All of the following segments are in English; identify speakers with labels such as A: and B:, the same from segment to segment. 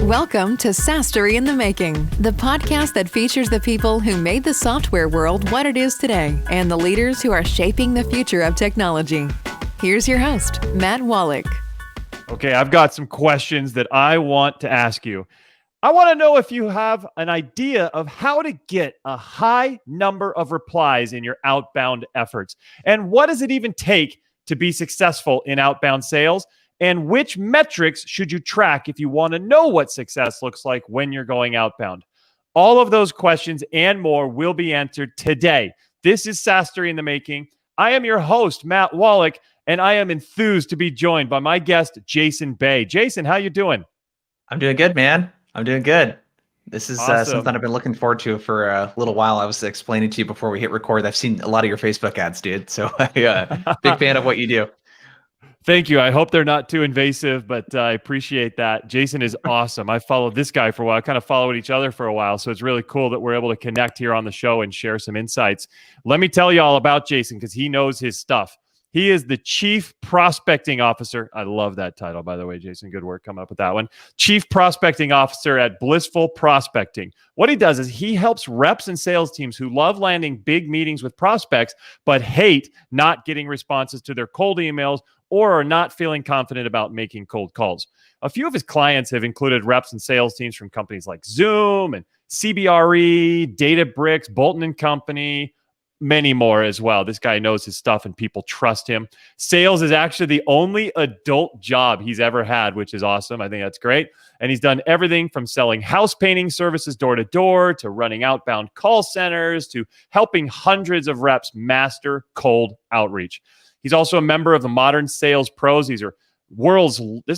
A: Welcome to SaaS-Story in the Making, the podcast that features the people who made the software world what it is today and the leaders who are shaping the future of technology. Here's your host, Matt Wolach.
B: Okay, I've got some questions that I want to ask you. I want to know if you have an idea of how to get a high number of replies in your outbound efforts. And what does it even take to be successful in outbound sales? And which metrics should you track if you want to know what success looks like when you're going outbound? All of those questions and more will be answered today. This is SaaS-Story in the Making. I am your host, Matt Wolach, and I am enthused to be joined by my guest, Jason Bay. Jason, how you doing?
C: I'm doing good, man. I'm doing good. This is
B: Awesome.
C: something I've been looking forward to for a little while. I was explaining to you before we hit record. I've seen a lot of your Facebook ads, dude. So big fan of what you do.
B: Thank you. I hope they're not too invasive, but I appreciate that. Jason is awesome. I followed this guy for a while. I kind of followed each other for a while. So it's really cool that we're able to connect here on the show and share some insights. Let me tell you all about Jason because he knows his stuff. He is the Chief Prospecting Officer. I love that title, by the way, Jason. Good work coming up with that one. Chief Prospecting Officer at Blissful Prospecting. What he does is he helps reps and sales teams who love landing big meetings with prospects, but hate not getting responses to their cold emails or are not feeling confident about making cold calls. A few of his clients have included reps and sales teams from companies like Zoom and CBRE, Databricks, Bolton & Company, many more as well. This guy knows his stuff and people trust him. Sales is actually the only adult job he's ever had, which is awesome. I think that's great. And he's done everything from selling house painting services door to door to running outbound call centers to helping hundreds of reps master cold outreach. He's also a member of the Modern Sales Pros. This is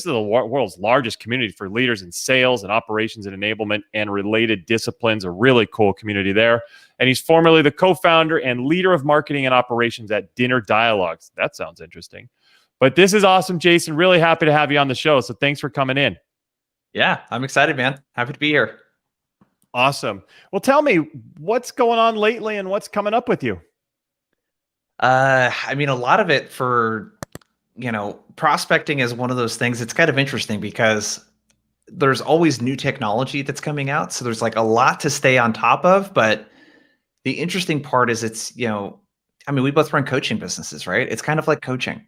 B: the world's largest community for leaders in sales and operations and enablement and related disciplines. A really cool community there. And he's formerly the co-founder and leader of marketing and operations at Dinner Dialogues. That sounds interesting. But this is awesome, Jason. Really happy to have you on the show. So thanks for coming in.
C: Yeah, I'm excited, man. Happy to be here.
B: Awesome. Well, tell me what's going on lately and what's coming up with you.
C: I mean, a lot of it for, prospecting is one of those things. It's kind of interesting because there's always new technology that's coming out. So there's like a lot to stay on top of. But the interesting part is we both run coaching businesses, right? It's kind of like coaching.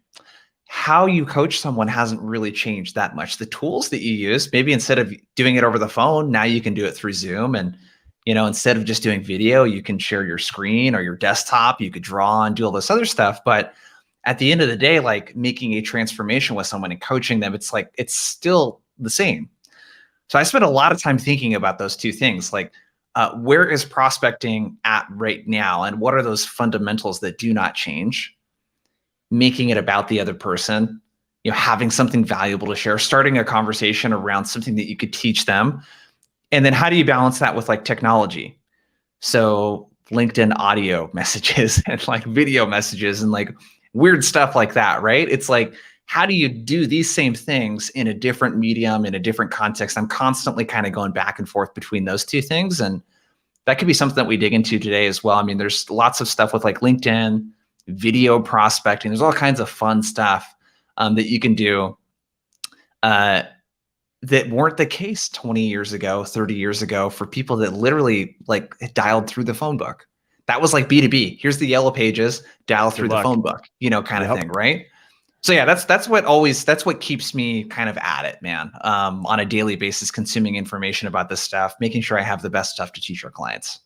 C: How you coach someone hasn't really changed that much. The tools that you use, maybe instead of doing it over the phone, now you can do it through Zoom. And, instead of just doing video, you can share your screen or your desktop. You could draw and do all this other stuff. But at the end of the day, like making a transformation with someone and coaching them, it's still the same. So I spent a lot of time thinking about those two things. Like, where is prospecting at right now? And what are those fundamentals that do not change? Making it about the other person, having something valuable to share, starting a conversation around something that you could teach them. And then how do you balance that with like technology? So LinkedIn audio messages and like video messages and like weird stuff like that, right? It's like, how do you do these same things in a different medium, in a different context? I'm constantly kind of going back and forth between those two things. And that could be something that we dig into today as well. I mean, there's lots of stuff with like LinkedIn, video prospecting. There's all kinds of fun stuff that you can do that weren't the case 20 years ago, 30 years ago for people that literally like dialed through the phone book. That was like B2B. Here's the yellow pages, dial through the phone book, kind of thing, right? So yeah, that's what keeps me kind of at it, man. On a daily basis, consuming information about this stuff, making sure I have the best stuff to teach our clients.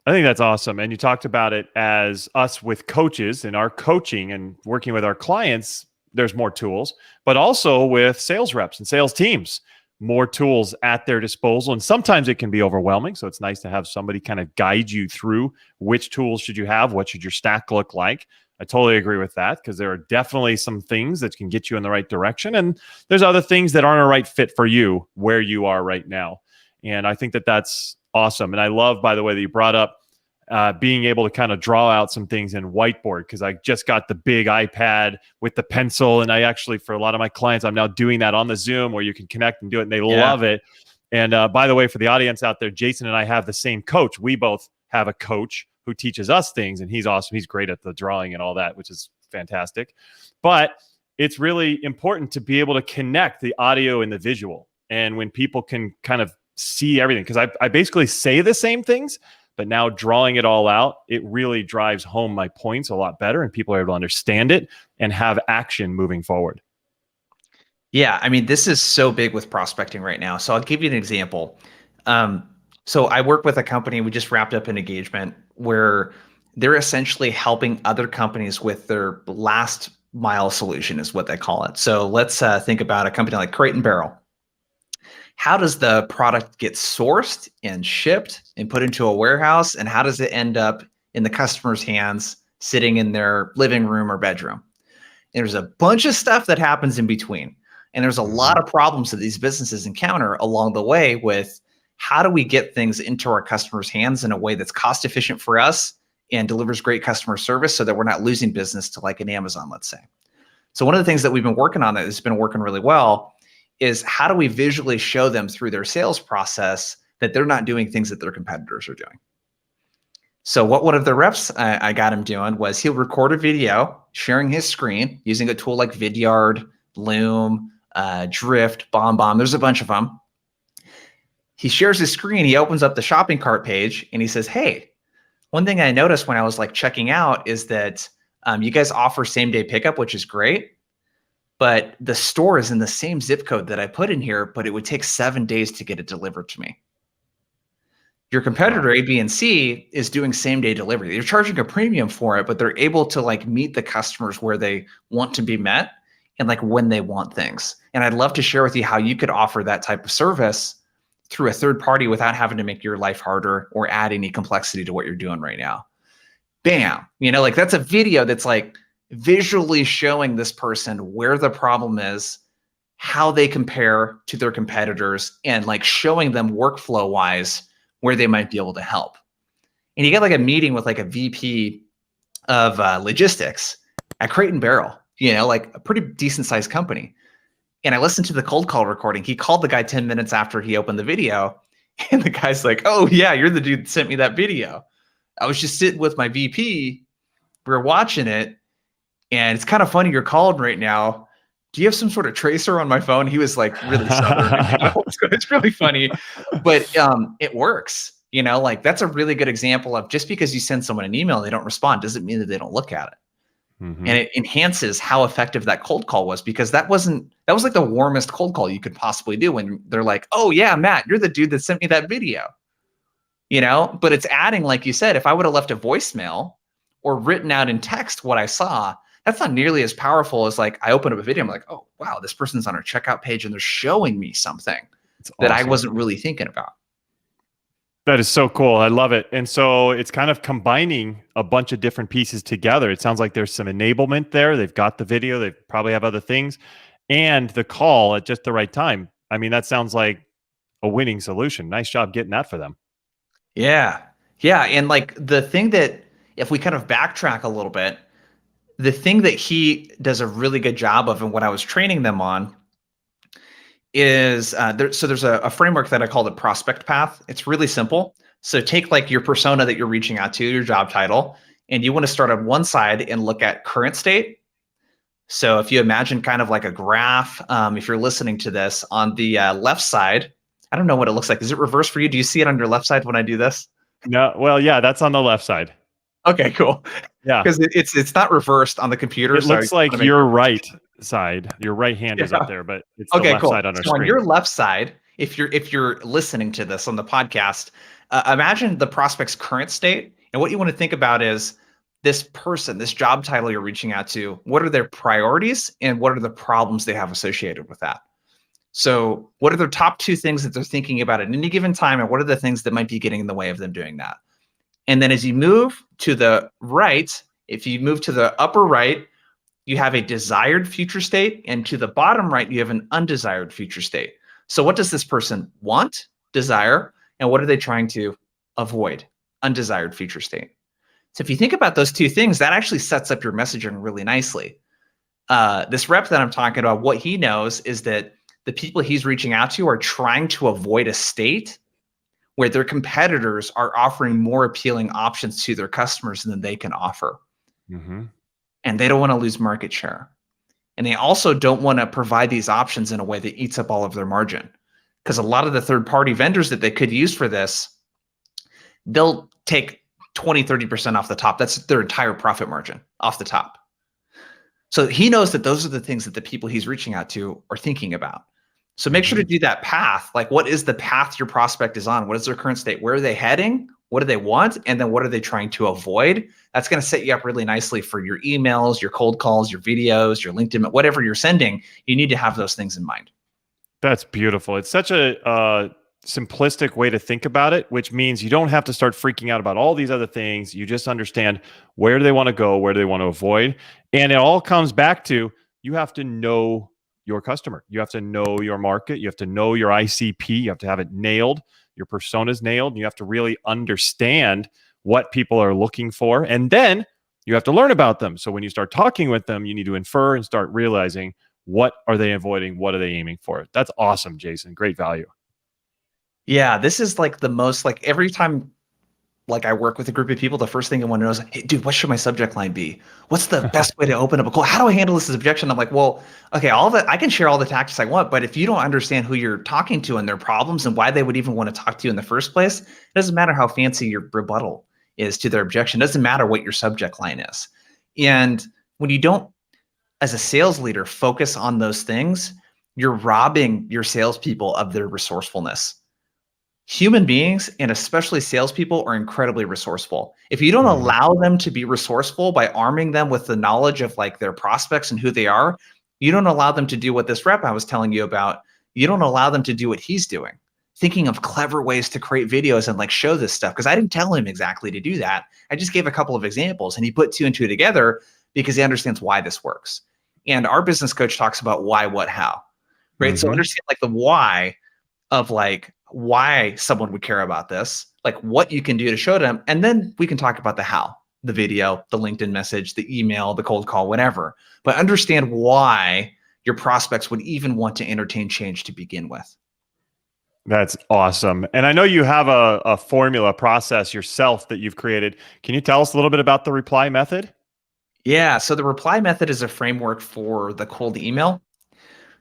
B: I think that's awesome. And you talked about it as us with coaches and our coaching and working with our clients. There's more tools, but also with sales reps and sales teams, more tools at their disposal. And sometimes it can be overwhelming. So it's nice to have somebody kind of guide you through which tools should you have, what should your stack look like. I totally agree with that because there are definitely some things that can get you in the right direction. And there's other things that aren't a right fit for you where you are right now. And I think that that's awesome. And I love, by the way, that you brought up being able to kind of draw out some things in whiteboard because I just got the big iPad with the pencil. And I actually, for a lot of my clients, I'm now doing that on the Zoom where you can connect and do it. And they love it. And by the way, for the audience out there, Jason and I have the same coach. We both have a coach who teaches us things and he's awesome. He's great at the drawing and all that, which is fantastic. But it's really important to be able to connect the audio and the visual. And when people can kind of see everything, because I basically say the same things, but now drawing it all out, it really drives home my points a lot better, and people are able to understand it and have action moving forward.
C: Yeah, I mean, this is so big with prospecting right now. So I'll give you an example. So I work with a company, we just wrapped up an engagement where they're essentially helping other companies with their last mile solution is what they call it. So let's think about a company like Crate and Barrel. How does the product get sourced and shipped and put into a warehouse? And how does it end up in the customer's hands, sitting in their living room or bedroom? And there's a bunch of stuff that happens in between. And there's a lot of problems that these businesses encounter along the way with how do we get things into our customers' hands in a way that's cost efficient for us and delivers great customer service so that we're not losing business to like an Amazon, let's say. So one of the things that we've been working on that has been working really well is how do we visually show them through their sales process that they're not doing things that their competitors are doing. So what one of the reps I got him doing was he'll record a video sharing his screen using a tool like Vidyard, Loom, Drift, BombBomb. There's a bunch of them. He shares his screen. He opens up the shopping cart page and he says, hey, one thing I noticed when I was like checking out is that you guys offer same day pickup, which is great. But the store is in the same zip code that I put in here, but it would take 7 days to get it delivered to me. Your competitor, A, B, and C, is doing same day delivery. They're charging a premium for it, but they're able to like meet the customers where they want to be met and like when they want things. And I'd love to share with you how you could offer that type of service through a third party without having to make your life harder or add any complexity to what you're doing right now. Bam, like that's a video that's like visually showing this person where the problem is, how they compare to their competitors, and like showing them workflow wise where they might be able to help. And you get like a meeting with like a VP of logistics at Crate and Barrel, like a pretty decent sized company. And I listened to the cold call recording. He called the guy 10 minutes after he opened the video. And the guy's like, oh yeah, you're the dude that sent me that video. I was just sitting with my VP. We were watching it. And it's kind of funny you're calling right now. Do you have some sort of tracer on my phone? He was like really southern. It's really funny, but it works. Like that's a really good example of just because you send someone an email and they don't respond doesn't mean that they don't look at it. And it enhances how effective that cold call was, because that was like the warmest cold call you could possibly do when they're like, oh yeah, Matt, you're the dude that sent me that video. But it's adding, like you said, if I would have left a voicemail or written out in text what I saw, that's not nearly as powerful as like I open up a video. I'm like, oh, wow, this person's on our checkout page and they're showing me something that I wasn't really thinking about.
B: That is so cool. I love it. And so it's kind of combining a bunch of different pieces together. It sounds like there's some enablement there. They've got the video. They probably have other things and the call at just the right time. I mean, that sounds like a winning solution. Nice job getting that for them.
C: Yeah. Yeah. And like the thing that if we kind of backtrack a little bit, the thing that he does a really good job of and what I was training them on is there's a framework that I call the prospect path. It's really simple. So take like your persona that you're reaching out to, your job title, and you want to start on one side and look at current state. So if you imagine kind of like a graph, if you're listening to this on the left side, I don't know what it looks like. Is it reversed for you? Do you see it on your left side when I do this?
B: No, well, yeah, that's on the left side.
C: Okay, cool.
B: Yeah,
C: because it's not reversed on the computer.
B: It looks like your right side, your right hand is up there, but it's the left side on our screen.
C: On your left side, if you're listening to this on the podcast, imagine the prospect's current state, and what you want to think about is this person, this job title you're reaching out to. What are their priorities, and what are the problems they have associated with that? So, what are their top 2 things that they're thinking about at any given time, and what are the things that might be getting in the way of them doing that? And then as you move to the right, if you move to the upper right, you have a desired future state, and to the bottom right, you have an undesired future state. So what does this person want, desire, and what are they trying to avoid? Undesired future state. So if you think about those 2 things, that actually sets up your messaging really nicely. This rep that I'm talking about, what he knows is that the people he's reaching out to are trying to avoid a state where their competitors are offering more appealing options to their customers than they can offer. And they don't want to lose market share. And they also don't want to provide these options in a way that eats up all of their margin. because a lot of the third-party vendors that they could use for this, they'll take 20, 30% off the top. That's their entire profit margin off the top. So he knows that those are the things that the people he's reaching out to are thinking about. So make sure to do that path. Like, what is the path your prospect is on? What is their current state? Where are they heading? What do they want? And then what are they trying to avoid? That's going to set you up really nicely for your emails, your cold calls, your videos, your LinkedIn, whatever you're sending. You need to have those things in mind.
B: That's beautiful. It's such a simplistic way to think about it, which means you don't have to start freaking out about all these other things. You just understand where do they want to go, where do they want to avoid. And it all comes back to, you have to know your customer. You have to know your market. You have to know your ICP. You have to have it nailed. Your persona's nailed. You have to really understand what people are looking for. And then you have to learn about them. So when you start talking with them, you need to infer and start realizing, what are they avoiding? What are they aiming for? That's awesome, Jason. Great value.
C: Yeah, this is like the most, like every time like I work with a group of people, the first thing I want to know is, hey, dude, what should my subject line be? What's the best way to open up a call? How do I handle this as objection? I'm like, well, okay, all that I can share all the tactics I want, but if you don't understand who you're talking to and their problems and why they would even want to talk to you in the first place, it doesn't matter how fancy your rebuttal is to their objection. It doesn't matter what your subject line is. And when you don't, as a sales leader, focus on those things, you're robbing your salespeople of their resourcefulness. Human beings, and especially salespeople, are incredibly resourceful. If you don't allow them to be resourceful by arming them with the knowledge of like their prospects and who they are, you don't allow them to do what this rep I was telling you about. You don't allow them to do what he's doing, thinking of clever ways to create videos and like show this stuff. Because I didn't tell him exactly to do that. I just gave a couple of examples, and he put two and two together because he understands why this works. And our business coach talks about why, what, how, right? So understand like the why of like why someone would care about this, like what you can do to show them. And then we can talk about the how, the video, the LinkedIn message, the email, the cold call, whatever. But understand why your prospects would even want to entertain change to begin with.
B: That's awesome. And I know you have a formula process yourself that you've created. Can you tell us a little bit about the reply method?
C: Yeah. So the reply method is a framework for the cold email.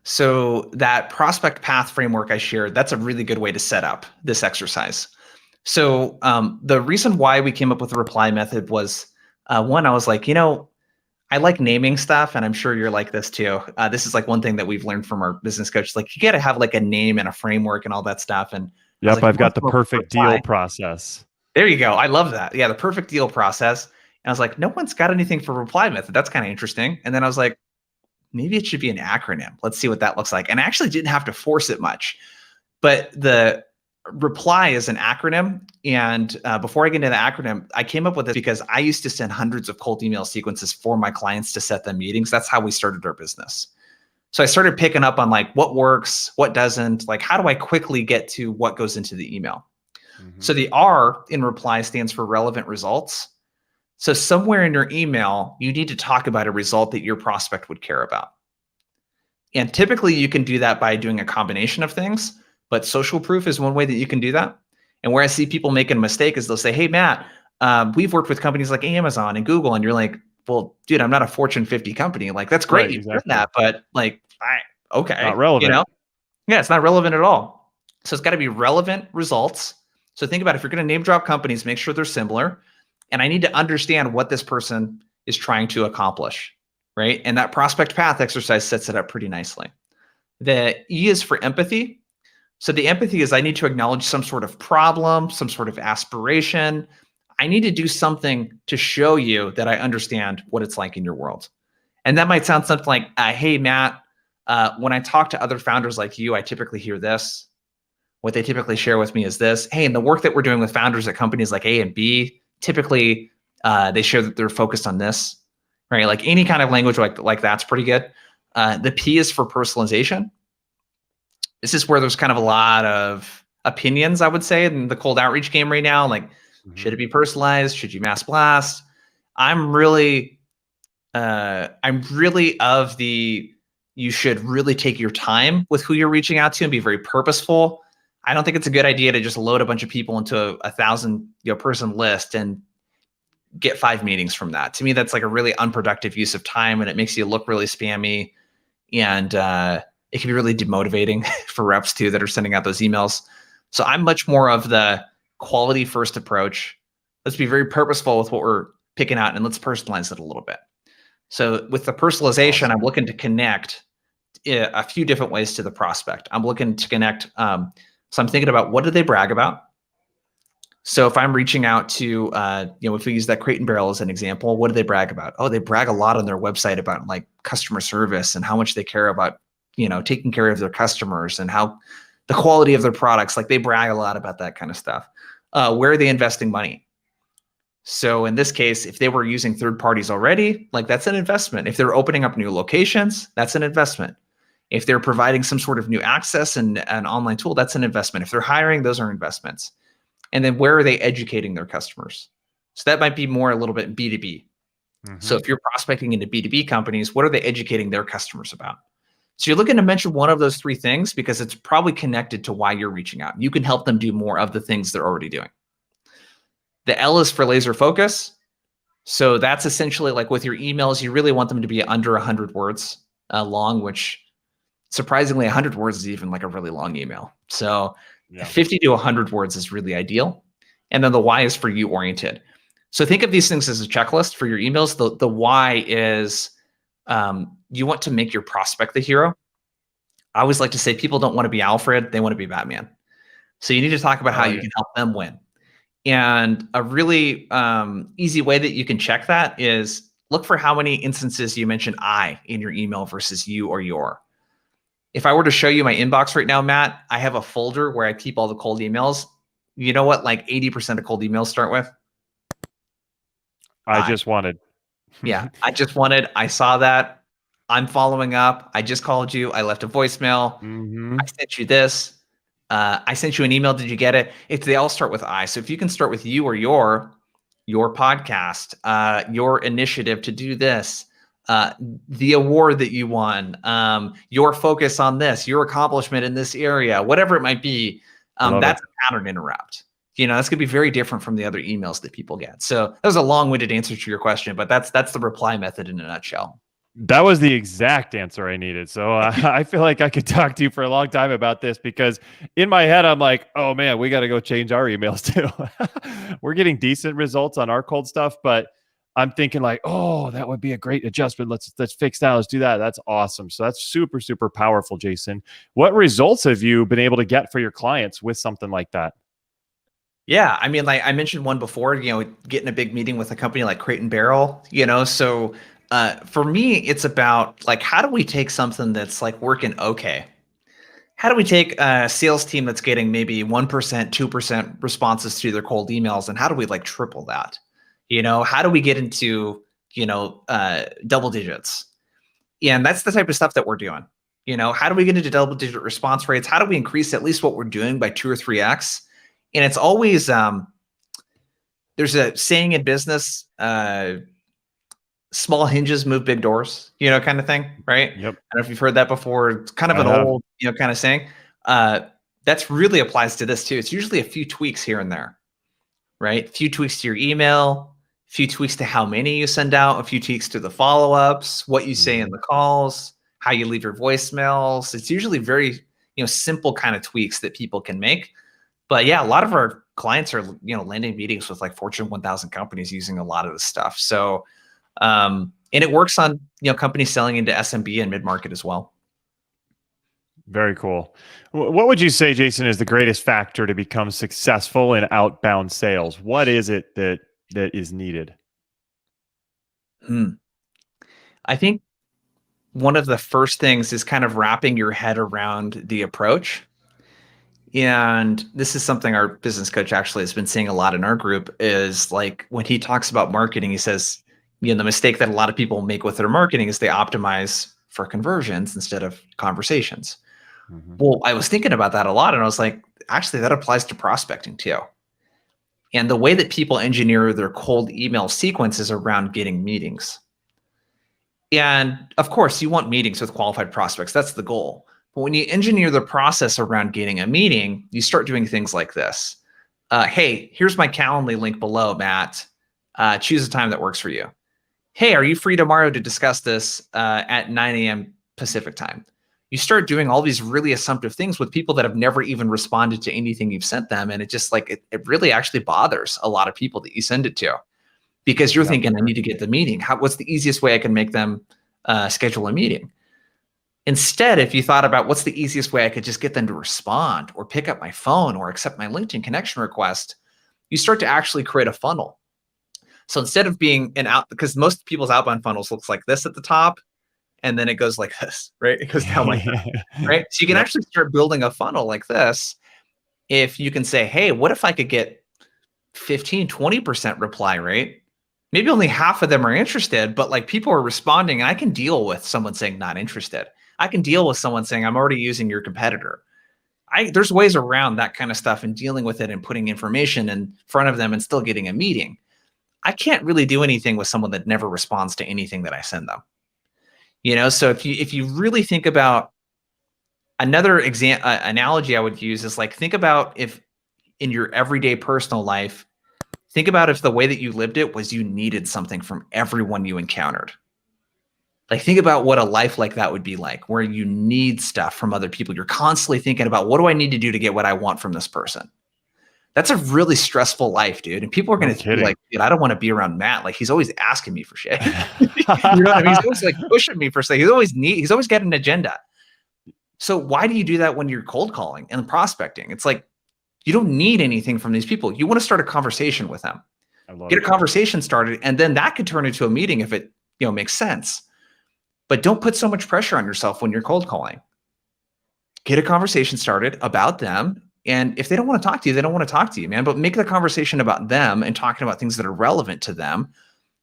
C: So that prospect path framework I shared, that's a really good way to set up this exercise. So the reason why we came up with the reply method was, one, I was like, I like naming stuff, and I'm sure you're like this too. This is like one thing that we've learned from our business coach. Like, you got to have like a name and a framework and all that stuff. And
B: yep,
C: like,
B: I've got the perfect deal process.
C: There you go. I love that. Yeah, the perfect deal process. And I was like, no one's got anything for reply method. That's kind of interesting. And then I was like, maybe it should be an acronym. Let's see what that looks like. And I actually didn't have to force it much, but the reply is an acronym. And before I get into the acronym, I came up with it because I used to send hundreds of cold email sequences for my clients to set them meetings. That's how we started our business. So I started picking up on like what works, what doesn't, like how do I quickly get to what goes into the email? So the R in reply stands for relevant results. So somewhere in your email, you need to talk about a result that your prospect would care about. And typically you can do that by doing a combination of things, but social proof is one way that you can do that. And where I see people making a mistake is they'll say, hey, Matt, we've worked with companies like Amazon and Google. And you're like, well, dude, I'm not a Fortune 50 company. Like, that's great.
B: Right,
C: You've done that, but like, okay.
B: Not relevant.
C: Yeah, it's not relevant at all. So it's got to be relevant results. So think about if you're going to name drop companies, make sure they're similar. And I need to understand what this person is trying to accomplish, right? And that prospect path exercise sets it up pretty nicely. The E is for empathy. So the empathy is I need to acknowledge some sort of problem, some sort of aspiration. I need to do something to show you that I understand what it's like in your world. And that might sound something like, hey, Matt, when I talk to other founders like you, I typically hear this. What they typically share with me is this. Hey, in the work that we're doing with founders at companies like A and B, typically they share that they're focused on this, right? Like any kind of language like that's pretty good. The P is for personalization. This is where there's kind of a lot of opinions, I would say, in the cold outreach game right now. Like, should it be personalized? Should you mass blast? I'm really of the, you should really take your time with who you're reaching out to and be very purposeful. I don't think it's a good idea to just load a bunch of people into a 1,000 person list and get 5 meetings from that. To me, that's like a really unproductive use of time, and it makes you look really spammy. And It can be really demotivating for reps too that are sending out those emails. So I'm much more of the quality first approach. Let's be very purposeful with what we're picking out and let's personalize it a little bit. So with the personalization,
B: Awesome.
C: I'm looking to connect a few different ways to the prospect. I'm looking to connect. So I'm thinking about what do they brag about? So if I'm reaching out to, if we use that Crate and Barrel as an example, what do they brag about? Oh, they brag a lot on their website about like customer service and how much they care about, taking care of their customers and how the quality of their products. Like they brag a lot about that kind of stuff. Where are they investing money? So in this case, if they were using third parties already, like that's an investment. If they're opening up new locations, that's an investment. If they're providing some sort of new access and an online tool, that's an investment. If they're hiring, those are investments. And then where are they educating their customers? So that might be more a little bit B2B. So if you're prospecting into B2B companies, what are they educating their customers about? So you're looking to mention one of those three things because it's probably connected to why you're reaching out. You can help them do more of the things they're already doing. The L is for laser focus. So that's essentially like with your emails, you really want them to be under 100 words long, which surprisingly 100 words is even like a really long email. So 50 to 100 words is really ideal. And then the why is for you oriented. So think of these things as a checklist for your emails. The why is you want to make your prospect the hero. I always like to say people don't want to be Alfred, they want to be Batman. So you need to talk about how you can help them win. And a really easy way that you can check that is look for how many instances you mention I in your email versus you or your. If I were to show you my inbox right now, Matt, I have a folder where I keep all the cold emails. You know what like 80% of cold emails start with?
B: I just wanted.
C: Yeah, I just wanted. I saw that. I'm following up. I just called you. I left a voicemail. I sent you this. I sent you an email. Did you get it? They all start with I. So if you can start with you or your podcast, your initiative to do this, the award that you won, your focus on this, your accomplishment in this area, whatever it might be, that's a pattern interrupt. That's going to be very different from the other emails that people get. So that was a long-winded answer to your question, but that's the reply method in a nutshell.
B: That was the exact answer I needed. So I feel like I could talk to you for a long time about this because in my head, I'm like, oh man, we got to go change our emails too. We're getting decent results on our cold stuff, but I'm thinking like, oh, that would be a great adjustment. Let's fix that. Let's do that. That's awesome. So that's super, super powerful, Jason. What results have you been able to get for your clients with something like that?
C: Yeah, I mean, like I mentioned one before, getting a big meeting with a company like Crate and Barrel, so for me, it's about like, how do we take something that's like working okay? How do we take a sales team that's getting maybe 1%, 2% responses to their cold emails, and how do we like triple that? How do we get into, double digits? And that's the type of stuff that we're doing. How do we get into double digit response rates? How do we increase at least what we're doing by 2 or 3x? And it's always, there's a saying in business, small hinges move big doors, kind of thing, right?
B: Yep.
C: I don't know if you've heard that before. It's kind of an old, kind of saying. That's really applies to this too. It's usually a few tweaks here and there, right? A few tweaks to your email, a few tweaks to how many you send out, a few tweaks to the follow-ups, what you say in the calls, how you leave your voicemails. It's usually very, simple kind of tweaks that people can make. But yeah, a lot of our clients are, landing meetings with like Fortune 1000 companies using a lot of this stuff. So, and it works on, companies selling into SMB and mid-market as well.
B: Very cool. What would you say, Jason, is the greatest factor to become successful in outbound sales? What is it that is needed?
C: I think one of the first things is kind of wrapping your head around the approach. And this is something our business coach actually has been seeing a lot in our group is like when he talks about marketing, he says, the mistake that a lot of people make with their marketing is they optimize for conversions instead of conversations. Well, I was thinking about that a lot and I was like, actually, that applies to prospecting too. And the way that people engineer their cold email sequence is around getting meetings. And of course, you want meetings with qualified prospects. That's the goal. But when you engineer the process around getting a meeting, you start doing things like this. Hey, here's my Calendly link below, Matt. Choose a time that works for you. Hey, are you free tomorrow to discuss this at 9 a.m. Pacific time? you start doing all these really assumptive things with people that have never even responded to anything you've sent them. And it just like, it really actually bothers a lot of people that you send it to, because you're thinking, I need to get the meeting. What's the easiest way I can make them schedule a meeting? Instead, if you thought about what's the easiest way I could just get them to respond or pick up my phone or accept my LinkedIn connection request, you start to actually create a funnel. So instead of being because most people's outbound funnels looks like this at the top, and then it goes like this, right? It goes down like that, right? So you can actually start building a funnel like this. If you can say, hey, what if I could get 15, 20% reply rate? Maybe only half of them are interested, but like people are responding, and I can deal with someone saying not interested. I can deal with someone saying, I'm already using your competitor. There's ways around that kind of stuff and dealing with it and putting information in front of them and still getting a meeting. I can't really do anything with someone that never responds to anything that I send them. So if you really think about another analogy I would use is like, think about if in your everyday personal life, think about if the way that you lived it was you needed something from everyone you encountered. Like, think about what a life like that would be like, where you need stuff from other people. You're constantly thinking about, what do I need to do to get what I want from this person? That's a really stressful life, dude. And people are going to be like, dude, I don't want to be around Matt. Like, he's always asking me for shit. You know what I mean? He's always like pushing me for stuff. He's always got an agenda. So why do you do that when you're cold calling and prospecting? It's like, you don't need anything from these people. You want to start a conversation with them. Get a conversation started, and then that could turn into a meeting if it makes sense. But don't put so much pressure on yourself when you're cold calling. Get a conversation started about them. And if they don't want to talk to you, they don't want to talk to you, man. But make the conversation about them and talking about things that are relevant to them,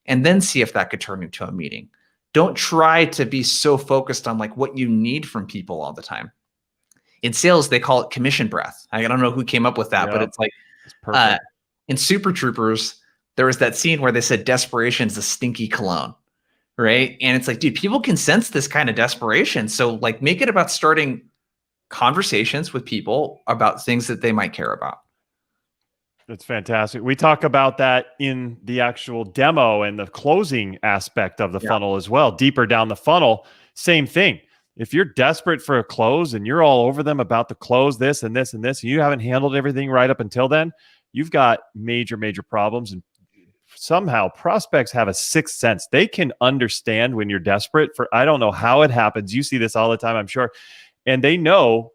C: and then see if that could turn into a meeting. Don't try to be so focused on like what you need from people all the time. In sales, they call it commission breath. I don't know who came up with that, but it's like in Super Troopers, there was that scene where they said desperation is a stinky cologne. Right. And it's like, dude, people can sense this kind of desperation. So like, make it about starting conversations with people about things that they might care about.
B: That's fantastic. We talk about that in the actual demo and the closing aspect of the funnel as well. Deeper down the funnel, same thing. If you're desperate for a close and you're all over them about the close, this and this and this, and you haven't handled everything right up until then, you've got major, major problems. And somehow prospects have a sixth sense. They can understand when you're desperate for, I don't know how it happens. You see this all the time, I'm sure. And they know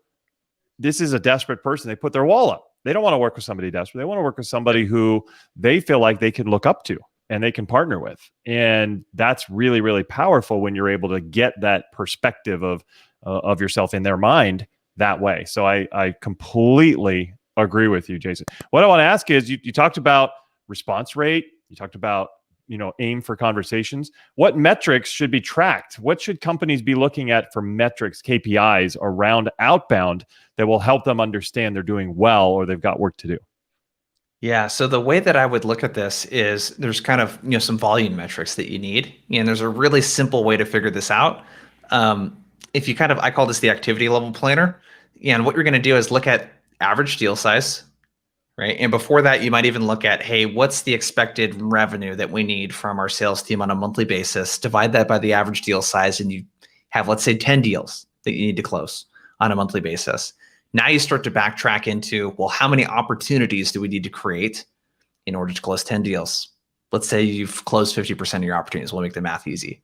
B: this is a desperate person. They put their wall up. They don't want to work with somebody desperate. They want to work with somebody who they feel like they can look up to and they can partner with. And that's really, really powerful when you're able to get that perspective of yourself in their mind that way. So I completely agree with you, Jason. What I want to ask is, you talked about response rate. You talked about, aim for conversations. What metrics should be tracked? What should companies be looking at for metrics, KPIs around outbound that will help them understand they're doing well or they've got work to do?
C: Yeah. So the way that I would look at this is there's kind of, some volume metrics that you need. And there's a really simple way to figure this out. If you I call this the activity level planner. And what you're going to do is look at average deal size. Right. And before that, you might even look at, hey, what's the expected revenue that we need from our sales team on a monthly basis? Divide that by the average deal size, and you have, let's say, 10 deals that you need to close on a monthly basis. Now you start to backtrack into, well, how many opportunities do we need to create in order to close 10 deals? Let's say you've closed 50% of your opportunities. We'll make the math easy.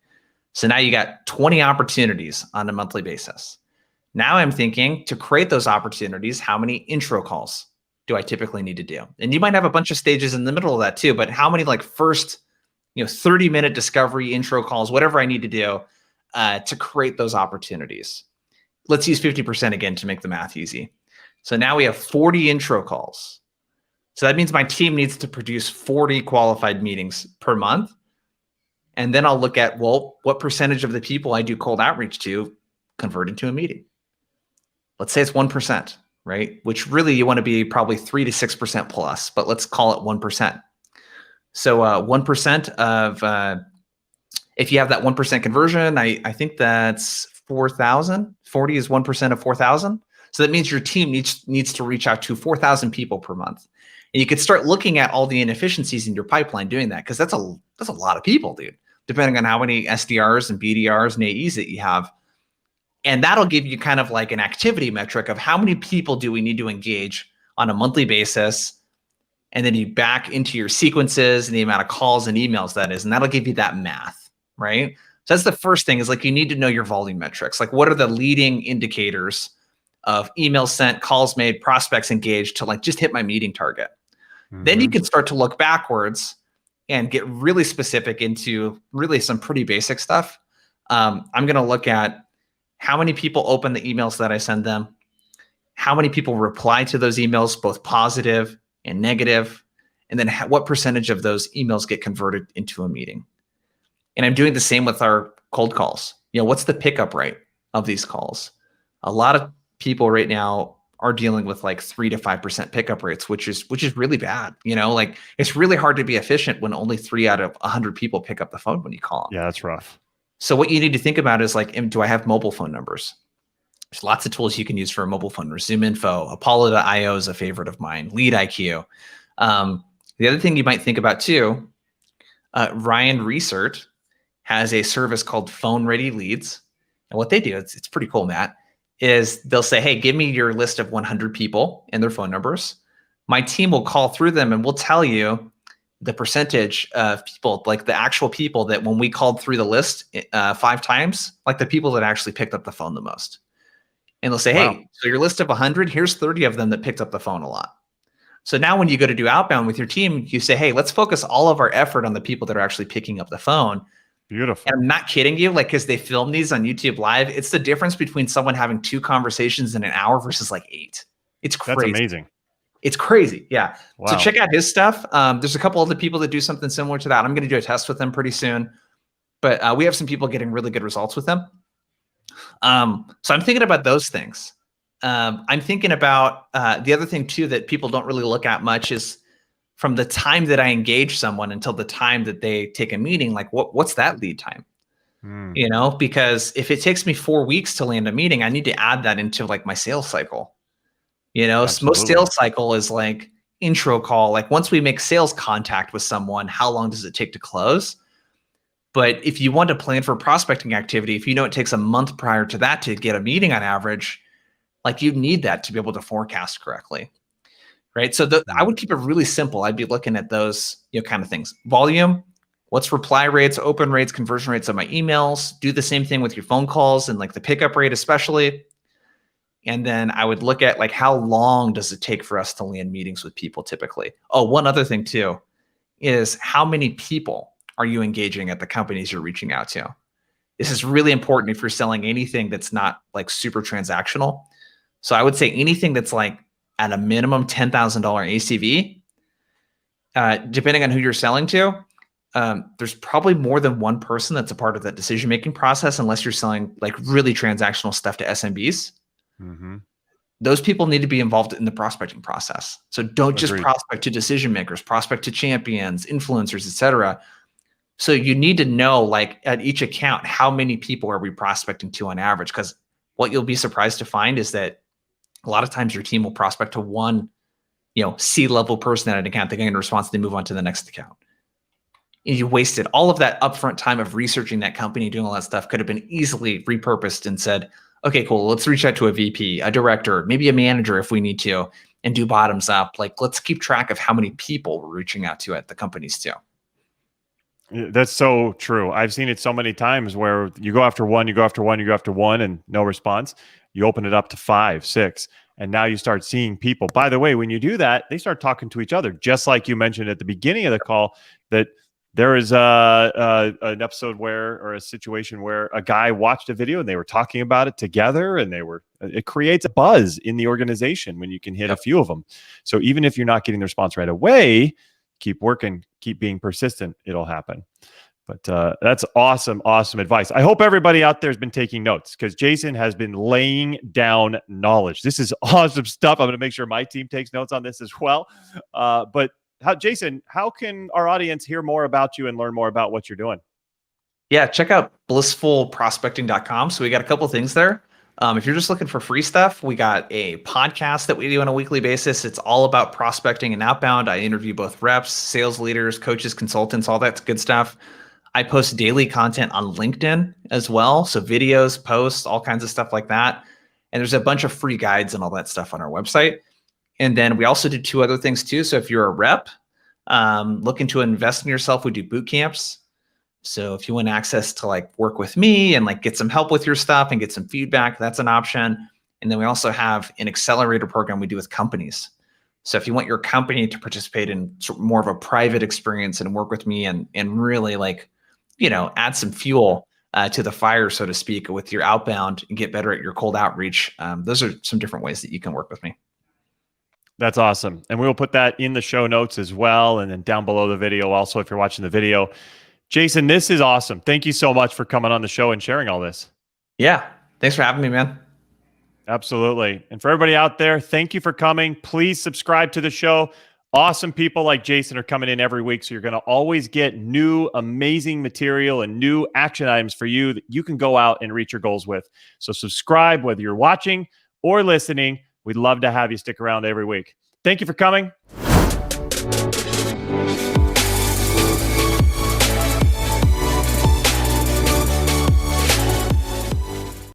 C: So now you got 20 opportunities on a monthly basis. Now I'm thinking, to create those opportunities, how many intro calls do I typically need to do? And you might have a bunch of stages in the middle of that too, but how many first, 30-minute discovery intro calls, whatever I need to do to create those opportunities. Let's use 50% again to make the math easy. So now we have 40 intro calls. So that means my team needs to produce 40 qualified meetings per month. And then I'll look at, well, what percentage of the people I do cold outreach to convert into a meeting? Let's say it's 1%. Right? Which really you want to be probably 3 to 6% plus, but let's call it 1%. So 1% of, if you have that 1% conversion, I think that's 4,000. 40 is 1% of 4,000. So that means your team needs to reach out to 4,000 people per month. And you could start looking at all the inefficiencies in your pipeline doing that, because that's a lot of people, dude, depending on how many SDRs and BDRs and AEs that you have. And that'll give you kind of like an activity metric of how many people do we need to engage on a monthly basis. And then you back into your sequences and the amount of calls and emails that is, and that'll give you that math, right? So that's the first thing, is like you need to know your volume metrics. Like, what are the leading indicators of emails sent, calls made, prospects engaged to like just hit my meeting target? Then you can start to look backwards and get really specific into really some pretty basic stuff. I'm going to look at how many people open the emails that I send them, how many people reply to those emails, both positive and negative, and then what percentage of those emails get converted into a meeting. And I'm doing the same with our cold calls. What's the pickup rate of these calls? A lot of people right now are dealing with like 3 to 5% pickup rates, which is really bad. Like, it's really hard to be efficient when only 3 out of 100 people pick up the phone when you call them.
B: Yeah, that's rough.
C: So what you need to think about is like, do I have mobile phone numbers? There's lots of tools you can use for a mobile phone. ZoomInfo, Apollo.io is a favorite of mine, LeadIQ. The other thing you might think about too, Ryan Research has a service called Phone Ready Leads. And what they do, it's pretty cool, Matt, is they'll say, hey, give me your list of 100 people and their phone numbers. My team will call through them and we'll tell you the percentage of people, like the actual people that when we called through the list 5 times, like the people that actually picked up the phone the most. And they'll say, hey, so your list of 100, here's 30 of them that picked up the phone a lot. So now when you go to do outbound with your team, you say, hey, let's focus all of our effort on the people that are actually picking up the phone.
B: Beautiful.
C: And I'm not kidding you, like, because they film these on YouTube Live. It's the difference between someone having 2 conversations in an hour versus like 8. It's crazy.
B: That's amazing.
C: It's crazy. Yeah.
B: Wow.
C: So check out his stuff. There's a couple other people that do something similar to that. I'm going to do a test with them pretty soon. But we have some people getting really good results with them. So I'm thinking about those things. I'm thinking about the other thing too that people don't really look at much is from the time that I engage someone until the time that they take a meeting, like what's that lead time? Because if it takes me 4 weeks to land a meeting, I need to add that into like my sales cycle. Most sales cycle is like intro call. Like once we make sales contact with someone, how long does it take to close? But if you want to plan for prospecting activity, if it takes a month prior to that to get a meeting on average, like you need that to be able to forecast correctly, right? So I would keep it really simple. I'd be looking at those kind of things. Volume, what's reply rates, open rates, conversion rates of my emails. Do the same thing with your phone calls and like the pickup rate especially. And then I would look at like how long does it take for us to land meetings with people typically. Oh, one other thing too is how many people are you engaging at the companies you're reaching out to? This is really important if you're selling anything that's not like super transactional. So I would say anything that's like at a minimum $10,000 ACV, depending on who you're selling to, there's probably more than one person that's a part of that decision-making process, unless you're selling like really transactional stuff to SMBs. Mm-hmm. Those people need to be involved in the prospecting process. So don't just prospect to decision makers, prospect to champions, influencers, et cetera. So you need to know like at each account, how many people are we prospecting to on average? Because what you'll be surprised to find is that a lot of times your team will prospect to one, C-level person at an account. They get a response, they move on to the next account. And you wasted all of that upfront time of researching that company, doing all that stuff could have been easily repurposed and said, okay, cool, let's reach out to a VP, a director, maybe a manager if we need to, and do bottoms up. Like, let's keep track of how many people we're reaching out to at the companies too.
B: That's so true. I've seen it so many times where you go after one, and no response. You open it up to 5, 6, and now you start seeing people. By the way, when you do that, they start talking to each other, just like you mentioned at the beginning of the call, that there is an episode or a situation where a guy watched a video and they were talking about it together, and it creates a buzz in the organization when you can hit a few of them. So even if you're not getting the response right away, keep working, keep being persistent. It'll happen. But that's awesome advice. I hope everybody out there has been taking notes, because Jason has been laying down knowledge. This is awesome stuff. I'm going to make sure my team takes notes on this as well. Jason, how can our audience hear more about you and learn more about what you're doing?
C: Yeah, check out blissfulprospecting.com. So we got a couple things there. If you're just looking for free stuff, we got a podcast that we do on a weekly basis. It's all about prospecting and outbound. I interview both reps, sales leaders, coaches, consultants, all that good stuff. I post daily content on LinkedIn as well. So videos, posts, all kinds of stuff like that. And there's a bunch of free guides and all that stuff on our website. And then we also do 2 other things too. So if you're a rep, looking to invest in yourself, we do boot camps. So if you want access to like work with me and like get some help with your stuff and get some feedback, that's an option. And then we also have an accelerator program we do with companies. So if you want your company to participate in sort of more of a private experience and work with me and really like, add some fuel to the fire, so to speak, with your outbound and get better at your cold outreach, those are some different ways that you can work with me.
B: That's awesome. And we will put that in the show notes as well. And then down below the video also, if you're watching the video. Jason, this is awesome. Thank you so much for coming on the show and sharing all this.
C: Yeah. Thanks for having me, man.
B: Absolutely. And for everybody out there, thank you for coming. Please subscribe to the show. Awesome people like Jason are coming in every week. So you're going to always get new, amazing material and new action items for you that you can go out and reach your goals with. So subscribe, whether you're watching or listening. We'd love to have you stick around every week. Thank you for coming.